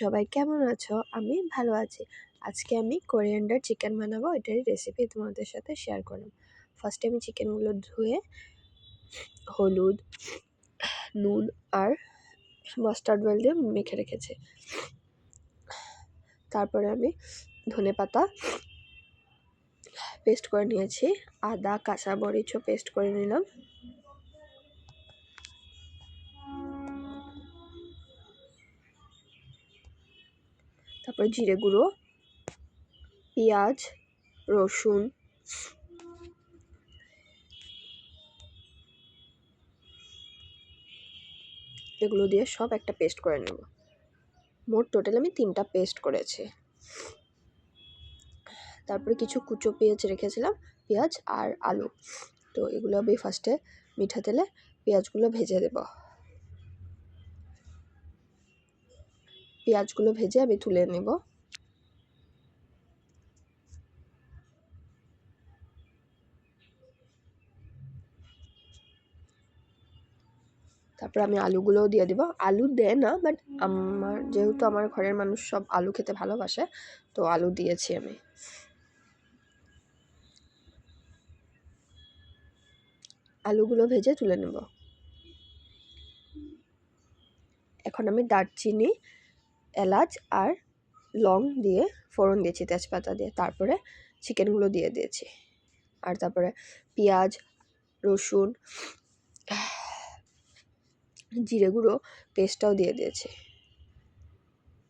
সবাই কেমন আছো? আমি ভালো আছি। আজকে আমি কোরিয়ান্ডার চিকেন বানাবো, এটারই রেসিপি তোমাদের সাথে শেয়ার করলাম। ফার্স্টে আমি চিকেনগুলো ধুয়ে হলুদ, নুন আর মাস্টার্ড অয়েল দিয়ে মেখে রেখেছি। তারপরে আমি ধনেপাতা পেস্ট করে নিয়েছি, আদা কাঁচা মরিচও পেস্ট করে নিলাম। তারপরে জিরে গুঁড়ো, পেঁয়াজ, রসুন, এগুলো দিয়ে সব একটা পেস্ট করে নেব। মোট টোটাল আমি 3টা পেস্ট করেছি। তারপরে কিছু কুচো পেঁয়াজ রেখেছিলাম, পেঁয়াজ আর আলু। তো এগুলো আমি ফার্স্টে মিঠা তেলে পেঁয়াজগুলো ভেজে দেব। পেঁয়াজগুলো ভেজে আমি তুলে নেব। তারপর আমি আলুগুলোও দিয়ে দেবো। আলু দেয় না, বাট যেহেতু আমার ঘরের মানুষ সব আলু খেতে ভালোবাসে, তো আলু দিয়েছি আমি। আলুগুলো ভেজে তুলে নেব। এখন আমি দারচিনি, এলাচ আর লং দিয়ে ফোড়ন দিয়েছি, তেজপাতা দিয়ে। তারপরে চিকেনগুলো দিয়ে দিয়েছি, আর তারপরে পেঁয়াজ, রসুন, জিরে গুঁড়ো পেস্টটাও দিয়ে দিয়েছি,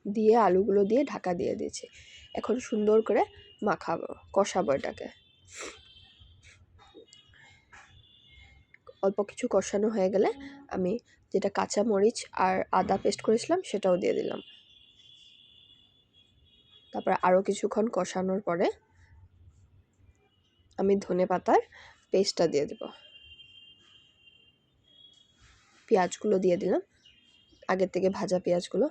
দিয়ে আলুগুলো দিয়ে ঢাকা দিয়ে দিয়েছি। এখন সুন্দর করে মাখাবো, কষাবো এটাকে। অল্প কিছু কষানো হয়ে গেলে আমি যেটা কাঁচা মরিচ আর আদা পেস্ট করেছিলাম সেটাও দিয়ে দিলাম। তারপর আরও কিছুক্ষণ কষানোর পরে আমি ধনেপাতার পেস্টটা দিয়ে দেব। পেঁয়াজগুলো দিয়ে দিলাম, আগের থেকে ভাজা পেঁয়াজগুলো।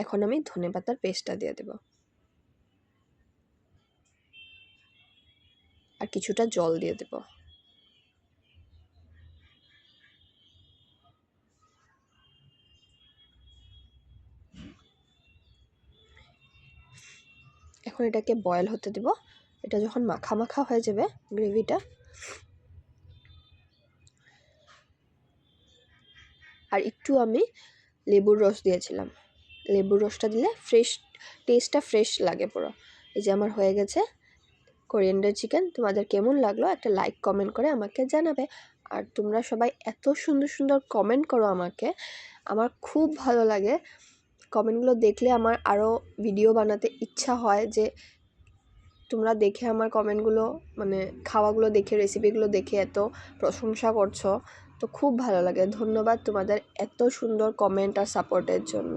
এখন আমি ধনেপাতার পেস্টটা দিয়ে দেব, আর কিছুটা জল দিয়ে দেব। এখন এটাকে বয়েল হতে দেব। এটা যখন মাখা মাখা হয়ে যাবে গ্রেভিটা, আর একটু আমি লেবুর রস দিয়েছিলাম। লেবুর রসটা দিলে টেস্টটা ফ্রেশ লাগে পুরো। এই যে আমার হয়ে গেছে কোরিয়ান্ডার চিকেন। তোমাদের কেমন লাগলো একটা লাইক কমেন্ট করে আমাকে জানাবে। আর তোমরা সবাই এত সুন্দর সুন্দর কমেন্ট করো আমাকে, আমার খুব ভালো লাগে। কমেন্টগুলো দেখলে আমার আরও ভিডিও বানাতে ইচ্ছা হয়, যে তোমরা দেখে আমার কমেন্টগুলো, মানে খাওয়াগুলো দেখে, রেসিপিগুলো দেখে এত প্রশংসা করছো, তো খুব ভালো লাগে। ধন্যবাদ তোমাদের এত সুন্দর কমেন্ট আর সাপোর্টের জন্য।